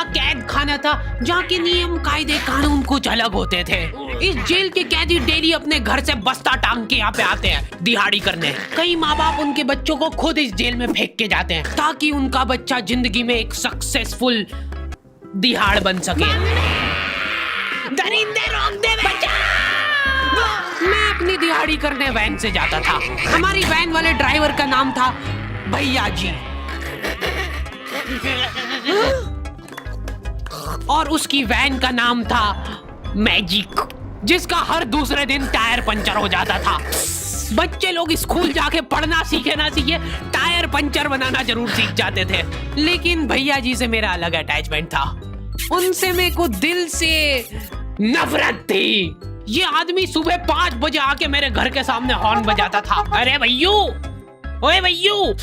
कैद खाना था जहाँ के नियम कायदे कानून कुछ अलग होते थे। इस जेल के कैदी डेली अपने घर से बस्ता टांग के यहाँ पे आते हैं दिहाड़ी करने। कई माँ बाप उनके बच्चों को खुद इस जेल में फेंक के जाते हैं ताकि उनका बच्चा जिंदगी में एक सक्सेसफुल दिहाड़ बन सके। दरिंदे रोक दे बच्चा। मैं अपनी दिहाड़ी करने वैन से जाता था। हमारी वैन वाले ड्राइवर का नाम था भैया जी और उसकी वैन का नाम था मैजिक, जिसका हर दूसरे दिन टायर पंचर हो जाता था। बच्चे लोग स्कूल जाके पढ़ना सीखे ना सीखे टायर पंचर बनाना जरूर सीख जाते थे। लेकिन भैया जी से मेरा अलग अटैचमेंट था। उनसे मेरे को दिल से नफरत थी। ये आदमी सुबह 5 बजे आके मेरे घर के सामने हॉर्न बजाता था। अरे भैयू, ओए भैयू,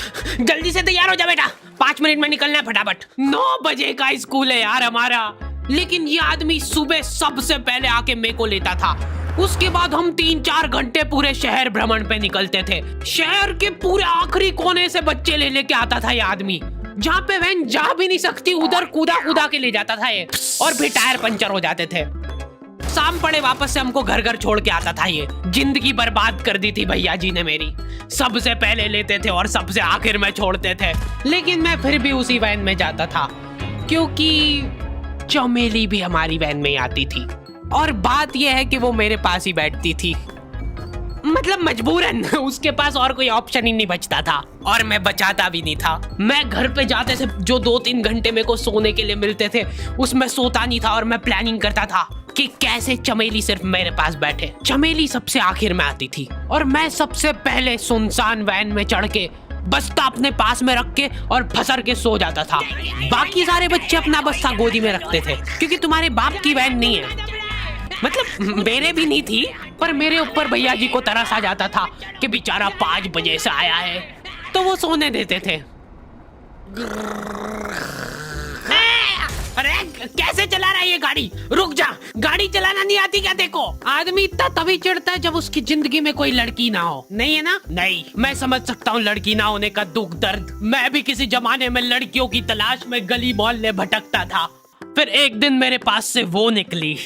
जल्दी से तैयार हो जा बेटा, 5 मिनट में निकलना है फटाफट। 9 बजे का स्कूल है यार हमारा। लेकिन ये आदमी सुबह सबसे पहले आके मेरे को लेता था। उसके बाद हम 3-4 घंटे पूरे शहर भ्रमण पे निकलते थे। शहर के पूरे आखिरी कोने से बच्चे ले लेके आता था ये आदमी। जहाँ पे वैन जा भी नहीं सकती उधर कूदा कूदा के ले जाता था ये, और फिर टायर पंचर हो जाते थे। शाम पड़े वापस से हमको घर घर छोड़ के आता था ये। जिंदगी बर्बाद कर दी थी भैया जी ने मेरी। सबसे पहले लेते थे और सबसे आखिर में छोड़ते थे। लेकिन मैं फिर भी उसी वैन में जाता था क्योंकि चमेली भी हमारी वैन में ही आती थी। और बात यह है कि वो मेरे पास ही बैठती थी, मतलब मजबूरन। उसके पास और कोई ऑप्शन ही नहीं बचता था और मैं बचाता भी नहीं था। मैं घर पे जाते से जो 2-3 घंटे मेरे को सोने के लिए मिलते थे उसमें सोता नहीं था और मैं प्लानिंग करता था कि कैसे चमेली सिर्फ मेरे पास बैठे। चमेली सबसे आखिर में आती थी और मैं सबसे पहले सुनसान वैन में चढ़ के बस्ता अपने पास में रख के और फसर के सो जाता था। बाकी सारे बच्चे अपना बस्ता गोदी में रखते थे क्योंकि तुम्हारे बाप की वैन नहीं है, मतलब मेरे भी नहीं थी। पर मेरे ऊपर भैया जी को तरस आ जाता था कि बेचारा 5 बजे से आया है, तो वो सोने देते थे। अरे कैसे चला रहा है ये गाड़ी? रुक जा, गाड़ी चलाना नहीं आती क्या? देखो, आदमी इतना तभी चिढ़ता है जब उसकी जिंदगी में कोई लड़की ना हो। नहीं है ना? नहीं, मैं समझ सकता हूँ लड़की ना होने का दुख दर्द। मैं भी किसी जमाने में लड़कियों की तलाश में गली मोहल्ले भटकता था। फिर एक दिन मेरे पास से वो निकली।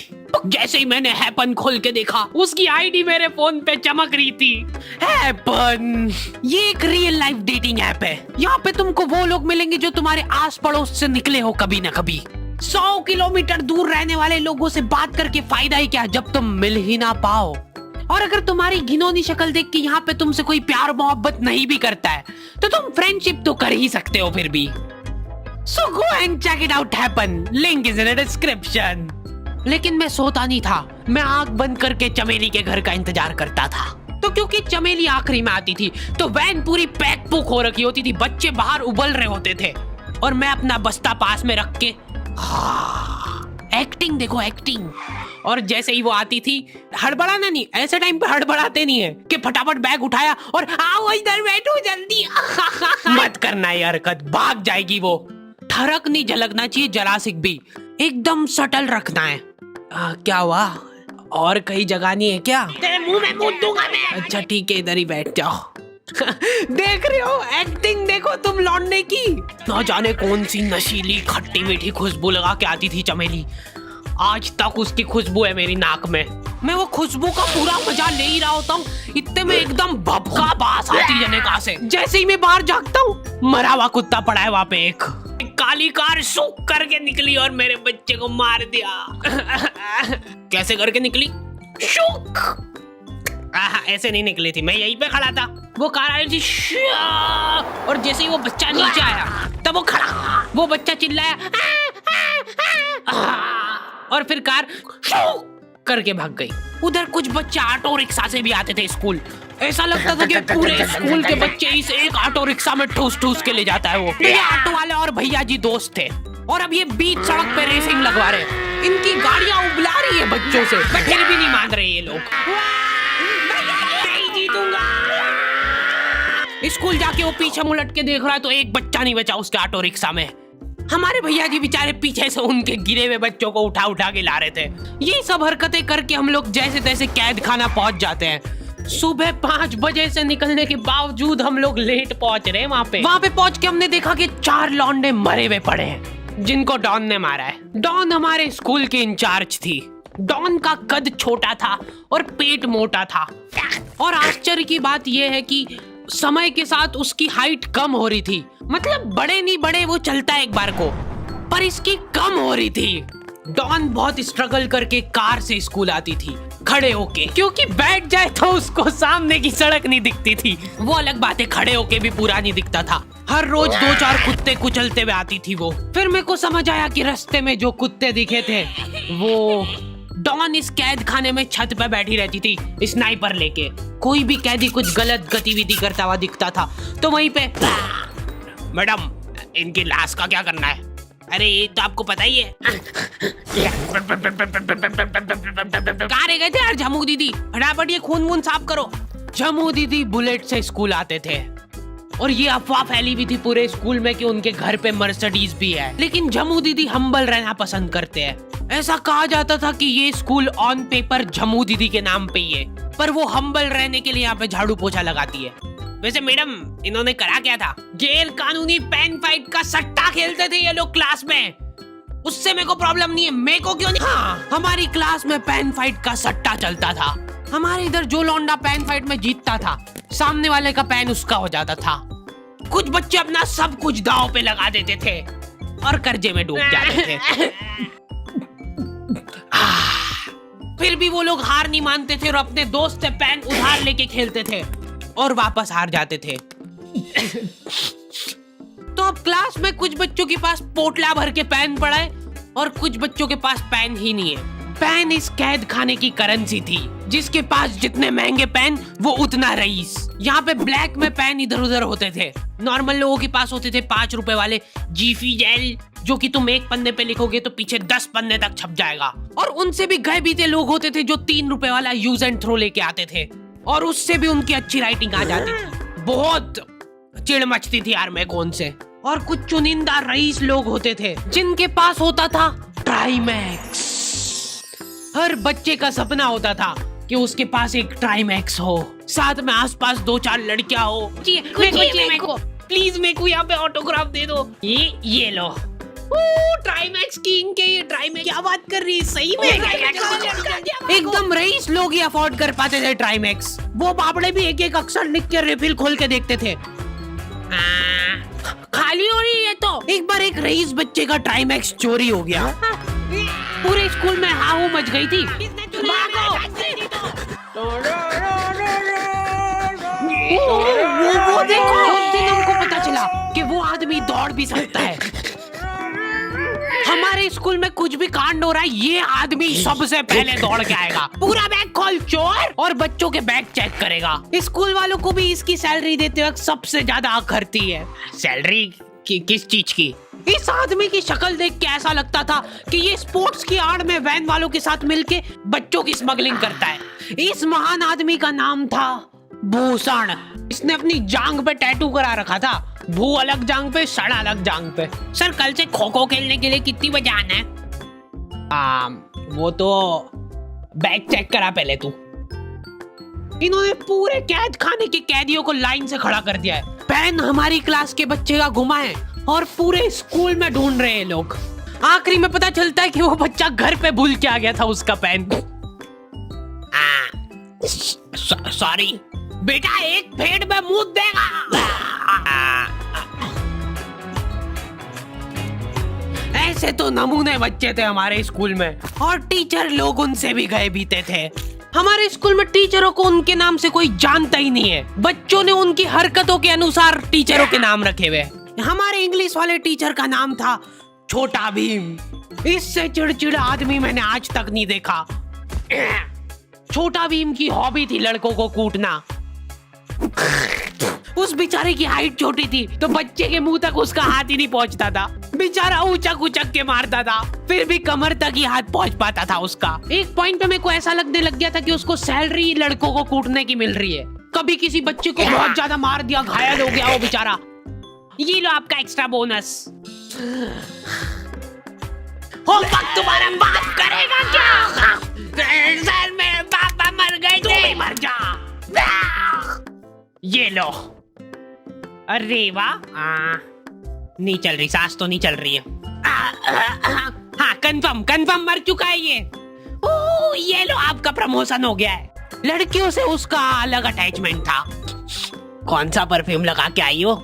जैसे ही मैंने हैपन खोल के देखा उसकी आईडी मेरे फोन पे चमक रही थी। हैपन ये एक रियल लाइफ डेटिंग ऐप है। यहाँ पे तुमको वो लोग मिलेंगे जो तुम्हारे आस पड़ोस से निकले हो कभी ना कभी। 100 किलोमीटर दूर रहने वाले लोगों से बात करके फायदा ही क्या जब तुम मिल ही ना पाओ। और अगर तुम्हारी घिनौनी शक्ल देख के यहाँ पे तुमसे कोई प्यार मोहब्बत नहीं भी करता है तो तुम फ्रेंडशिप तो कर ही सकते हो फिर भी। So go and check it out happen. Link is in the description. लेकिन मैं सोता नहीं था। मैं आंख बंद करके चमेली के घर का इंतजार करता था। तो क्योंकि चमेली आखिरी में आती थी तो वैन पूरी पैक पुक हो रखी होती थी। बच्चे बाहर उबल रहे होते थे और मैं अपना बस्ता पास में रख के एक्टिंग देखो एक्टिंग। और जैसे ही वो आती थी, हड़बड़ाना नहीं, ऐसे टाइम पे हड़बड़ाते नहीं है कि फटाफट बैग उठाया और आओ इधर बैठो जल्दी। मत करना ये हरकत, भाग जाएगी वो। ठरक नहीं झलकना चाहिए जरा सिक भी, एकदम सटल रखना है। क्या हुआ? और कहीं जगह नहीं है क्या? तेरे मुंह में मूत दूंगा मैं। अच्छा ठीक है, इधर ही बैठ जाओ। देख रहे हो एक्टिंग देखो तुम लौंडे की। ना जाने कौन सी नशीली खट्टी मीठी खुशबू लगा के आती थी चमेली। आज तक उसकी खुशबू है मेरी नाक में। मैं वो खुशबू का पूरा मजा ले ही रहा होता हूँ, इतने में एकदम भभका बास आती है निकाह से। जैसे ही मैं बाहर झांकता हूँ मरा हुआ कुत्ता पड़ा है वहाँ पे। एक काली कार सूख करके निकली और मेरे बच्चे को मार दिया। कैसे करके निकली? शूक। ऐसे नहीं निकली थी, मैं यहीं पे खड़ा था। वो कार आई थी और जैसे ही वो बच्चा नीचे आया तब वो खड़ा, वो बच्चा चिल्लाया और फिर कार करके भाग गई। उधर कुछ बच्चे ऑटो रिक्शा से भी आते थे स्कूल। ऐसा लगता था कि पूरे स्कूल के बच्चे इस एक ऑटो रिक्शा में ठूस ठूस के ले जाता है वो। ये ऑटो वाले और भैया जी दोस्त थे और अब ये बीच सड़क पे रेसिंग लगवा रहे हैं। इनकी गाड़ियां उबला रही है बच्चों से, पर फिर भी नहीं मान रहे ये लोग। नहीं जीतूंगा। स्कूल जाके वो पीछे मुलट के देख रहा है तो एक बच्चा नहीं बचा उसके ऑटो रिक्शा में। हमारे भैया जी बेचारे पीछे से उनके गिरे हुए बच्चों को उठा उठा के ला रहे थे। ये सब हरकतें करके हम लोग जैसे तैसे कैद खाना पहुंच जाते हैं। सुबह 5 बजे से निकलने के बावजूद हम लोग लेट पहुंच रहे हैं। वहाँ पे पहुंच के हमने देखा कि 4 लौंडे मरे हुए पड़े हैं। जिनको डॉन ने मारा है। डॉन हमारे स्कूल की इंचार्ज थी। डॉन का कद छोटा था और पेट मोटा था, और आश्चर्य की बात यह है कि समय के साथ उसकी हाइट कम हो रही थी। मतलब बड़े नहीं बड़े वो चलता एक बार को, पर इसकी कम हो रही थी। डॉन बहुत स्ट्रगल करके कार से स्कूल आती थी खड़े होके, क्योंकि बैठ जाए तो उसको सामने की सड़क नहीं दिखती थी। वो अलग बात है, खड़े होके भी पूरा नहीं दिखता था। हर रोज 2-4 कुत्ते कुचलते हुए आती थी वो। फिर मेरे को समझ आया कि रास्ते में जो कुत्ते दिखे थे वो डॉन इस कैद खाने में छत पे बैठी रहती थी स्नाइपर लेके। कोई भी कैदी कुछ गलत गतिविधि करता हुआ दिखता था तो वहीं पे, मैडम इनकी लाश का क्या करना है? अरे ये तो आपको पता ही है। कहाँ रह गए थे यार झमू दीदी, फटाफट ये खून वून साफ करो। झमू दीदी बुलेट से स्कूल आते थे और ये अफवाह फैली हुई थी पूरे स्कूल में कि उनके घर पे मर्सिडीज भी है, लेकिन झमू दीदी हम्बल रहना पसंद करते हैं। ऐसा कहा जाता था कि ये स्कूल ऑन पेपर झमू दीदी के नाम पे ही है, पर वो हम्बल रहने के लिए यहाँ पे झाड़ू पोछा लगाती है। वैसे मैडम इन्होंने करा क्या था? गैर कानूनी पेन फाइट का सट्टा खेलते थे ये लोग क्लास में। उससे मेरे को प्रॉब्लम नहीं है, मेरे को क्यों नहीं? हाँ, हमारी क्लास में पेन फाइट का सट्टा चलता था। हमारे इधर जो लौंडा पेन फाइट में जीतता था, सामने वाले का पेन उसका हो जाता था। कुछ बच्चे अपना सब कुछ दांव पे लगा देते थे और कर्जे में डूब जाते थे। फिर भी वो लोग हार नहीं मानते थे और अपने दोस्त से पेन उधार लेके खेलते थे और वापस हार जाते थे। तो अब क्लास में कुछ बच्चों के पास पोटला भर के पेन पड़ा है और कुछ बच्चों के पास पेन ही नहीं है। पेन इस कैद खाने की करेंसी थी, जिसके पास जितने महंगे पेन वो उतना रईस। यहाँ पे ब्लैक में पेन इधर उधर होते थे। नॉर्मल लोगों के पास होते थे 5 रुपए वाले जीफी जेल, जो कि तुम एक पन्ने पे लिखोगे तो पीछे 10 पन्ने तक छप जाएगा। और उनसे भी गए बीते लोग होते थे जो 3 रुपए वाला यूज एंड थ्रो लेके आते थे और उससे भी उनकी अच्छी राइटिंग आ जाती थी। बहुत चिढ़ मचती थी यार मैं कौन से। और कुछ चुनिंदा रईस लोग होते थे जिनके पास होता था ट्राईमैक्स। हर बच्चे का सपना होता था कि उसके पास एक ट्राईमैक्स हो, साथ में आसपास 2-4 लड़कियां हो। मेरे को प्लीज मेरे को यहाँ पे ऑटोग्राफ दे दो। ये लो ट्राईमैक्स किंग के, ये ट्राईमैक्स क्या बात कर रही है? सही में एकदम रईस लोग ही अफोर्ड कर पाते थे ट्राईमैक्स। वो बाबड़े भी एक एक अक्षर लिख के रिफिल खोल के देखते थे। खाली हो रही है तो एक बार एक रईस बच्चे का ट्राईमैक्स चोरी हो गया। पूरे स्कूल में हाहू मच गई थी। वो देखो, उस दिन हमको पता चला कि वो आदमी दौड़ भी सकता है। हमारे स्कूल में कुछ भी कांड हो रहा है, ये आदमी सबसे पहले दौड़ के आएगा, पूरा बैग खोल चोर, और बच्चों के बैग चेक करेगा। स्कूल वालों को भी इसकी सैलरी देते वक्त सबसे ज्यादा आखरती है। सैलरी किस चीज की? इस आदमी की शक्ल देख के ऐसा लगता था कि ये स्पोर्ट्स की आड़ में वैन वालों के साथ मिलके बच्चों की स्मगलिंग करता है। इस महान आदमी का नाम था भूषण। इसने अपनी जांग पे टैटू करा रखा था, भू अलग जांग पे, सड़ अलग जांग पे। सर कल से खो खो खेलने के लिए कितनी बजे आना है? वो तो बैग चेक करा पहले तू। इन्होंने पूरे कैद खाने के कैदियों को लाइन से खड़ा कर दिया है। पेन हमारी क्लास के बच्चे का गुमा है और पूरे स्कूल में ढूंढ रहे हैं लोग। आखिरी में पता चलता है कि वो बच्चा घर पे भूल के आ गया था उसका पेन। सॉरी बेटा, एक फेड में मुंह देगा। ऐसे तो नमूने बच्चे थे हमारे स्कूल में, और टीचर लोग उनसे भी गए बीते थे। हमारे स्कूल में टीचरों को उनके नाम से कोई जानता ही नहीं है। बच्चों ने उनकी हरकतों के अनुसार टीचरों के नाम रखे हुए। हमारे इंग्लिश वाले टीचर का नाम था छोटा भीम। इससे चिड़चिड़ा आदमी मैंने आज तक नहीं देखा। छोटा भीम की हॉबी थी लड़कों को कूटना। उस बेचारे की हाइट छोटी थी तो बच्चे के मुंह तक उसका हाथ ही नहीं पहुंचता था। बेचारा ऊंचक उचक के मारता था, फिर भी कमर तक ही हाथ पहुंच पाता था उसका। एक पॉइंट पे मेरे को ऐसा लगने लग गया था कि उसको सैलरी लड़कों को कूटने की मिल रही है। कभी किसी बच्चे को बहुत ज्यादा मार दिया, घायल हो गया वो बेचारा, ये लो आपका एक्स्ट्रा बोनस। होमवर्क तुम्हारा बाप करेगा क्या? सर मेरे पापा मर गए थे। मर जा। ये लो। अरे वाह, नहीं चल रही, सांस तो नहीं चल रही है। हाँ कंफर्म मर चुका है ये। ओह ये लो आपका प्रमोशन हो गया है। लड़कियों से उसका अलग अटैचमेंट था। कौन सा परफ्यूम लगा के आई हो?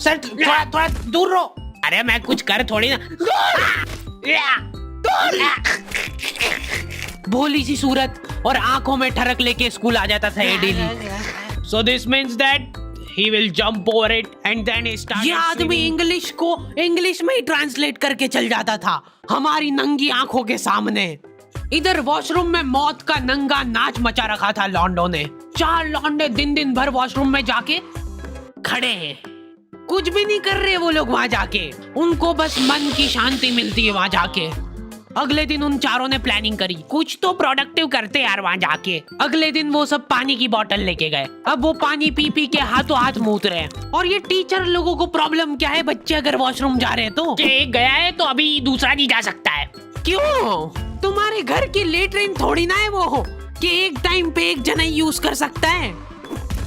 सर थोड़ा दूर रहो। अरे मैं कुछ कर थोड़ी ना। भोली सी सूरत और आंखों में ठरक लेके स्कूल आ जाता था ये daily. So this means that he will jump over it and then he started. ये आदमी इंग्लिश को इंग्लिश में ही ट्रांसलेट करके चल जाता था हमारी नंगी आंखों के सामने। इधर वॉशरूम में मौत का नंगा नाच मचा रखा था लॉन्डो ने। 4 लॉन्डे दिन भर वॉशरूम में जाके खड़े हैं, कुछ भी नहीं कर रहे वो लोग वहां जाके। उनको बस मन की शांति मिलती है वहां जाके। अगले दिन उन चारों ने प्लानिंग करी, कुछ तो प्रोडक्टिव करते यार वहां जाके। अगले दिन वो सब पानी की बोतल लेके गए। अब वो पानी पी पी के हाथों हाथ मूत रहे हैं। और ये टीचर लोगों को प्रॉब्लम क्या है, बच्चे अगर वॉशरूम जा रहे हैं तो एक गया है तो अभी दूसरा नहीं जा सकता है। क्यों? तुम्हारे घर की लेटरिन थोड़ी ना है वो कि एक टाइम पे एक जना यूज कर सकता है।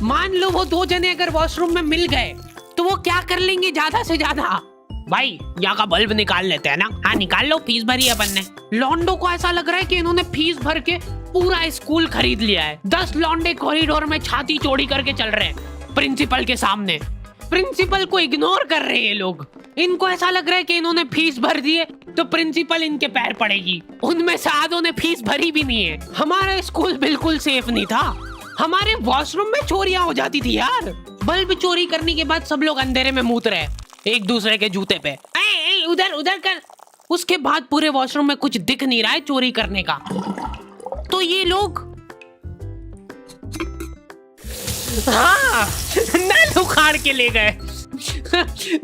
मान लो वो 2 जने अगर वॉशरूम में मिल गए तो वो क्या कर लेंगे ज्यादा से ज्यादा? भाई यहाँ का बल्ब निकाल लेते हैं ना। हाँ निकाल लो, फीस भरी है अपन ने। लॉन्डो को ऐसा लग रहा है कि इन्होंने फीस भर के पूरा स्कूल खरीद लिया है। 10 लॉन्डे कॉरिडोर में छाती चौड़ी करके चल रहे हैं प्रिंसिपल के सामने। प्रिंसिपल को इग्नोर कर रहे हैं ये लोग। इनको ऐसा लग रहा है कि इन्होंने फीस भर दी है तो प्रिंसिपल इनके पैर पड़ेगी। उनमें से आधों ने फीस भरी भी नहीं है। हमारा स्कूल बिल्कुल सेफ नहीं था। हमारे वॉशरूम में चोरियां हो जाती थी यार। बल्ब चोरी करने के बाद सब लोग अंधेरे में मूत रहे एक दूसरे के जूते पे। उधर कर। उसके बाद पूरे वॉशरूम में कुछ दिख नहीं रहा है चोरी करने का। तो ये लोग हाँ नल उखाड़ के ले गए।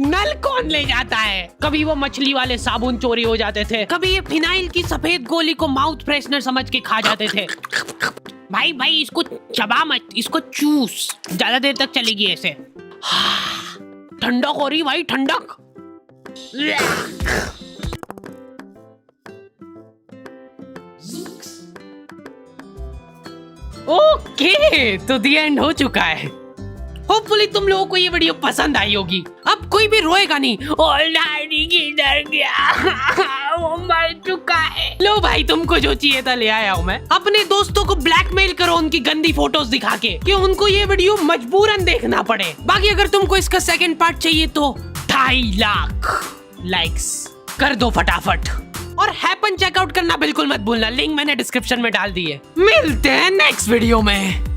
नल कौन ले जाता है? कभी वो मछली वाले साबुन चोरी हो जाते थे, कभी ये फिनाइल की सफेद गोली को माउथ फ्रेशनर समझ के खा जाते थे। भाई इसको चबा मत, इसको चूस, ज्यादा देर तक चलेगी ऐसे। ठंडक हो रही भाई, ठंडक। ओके तो दी एंड हो चुका है। होपफुली तुम लोगों को ये वीडियो पसंद आई होगी। अब कोई भी रोएगा नहीं। किधर गया? वो मर चुका है। लो भाई तुमको जो चाहिए था ले आया हूँ मैं। अपने दोस्तों को ब्लैकमेल करो उनकी गंदी फोटोज दिखा के कि उनको ये वीडियो मजबूरन देखना पड़े। बाकी अगर तुमको इसका सेकंड पार्ट चाहिए तो 2.5 लाख लाइक्स कर दो फटाफट। और हैपन चेकआउट करना बिल्कुल मत भूलना, लिंक मैंने डिस्क्रिप्शन में डाल दी है। मिलते हैं नेक्स्ट वीडियो में।